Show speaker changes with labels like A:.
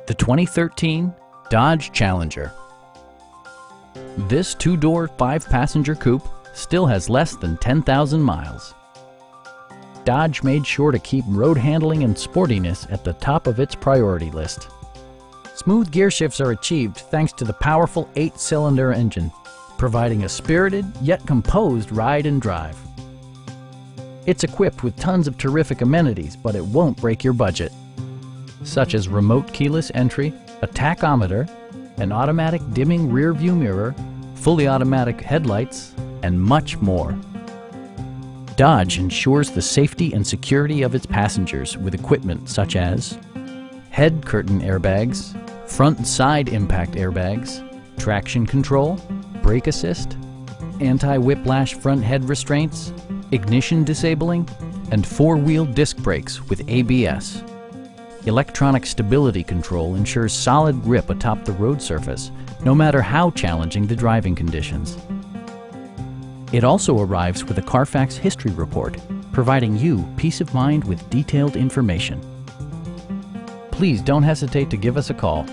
A: The 2013 Dodge Challenger. This two-door, five-passenger coupe still has less than 10,000 miles. Dodge made sure to keep road handling and sportiness at the top of its priority list. Smooth gear shifts are achieved thanks to the powerful 8-cylinder engine, providing a spirited yet composed ride and drive. It's equipped with tons of terrific amenities, but it won't break your budget, such as remote keyless entry, a tachometer, an automatic dimming rear view mirror, fully automatic headlights, and much more. Dodge ensures the safety and security of its passengers with equipment such as head curtain airbags, front and side impact airbags, traction control, brake assist, anti-whiplash front head restraints, ignition disabling, and four-wheel disc brakes with ABS. Electronic stability control ensures solid grip atop the road surface, no matter how challenging the driving conditions. It also arrives with a Carfax history report, providing you peace of mind with detailed information. Please don't hesitate to give us a call.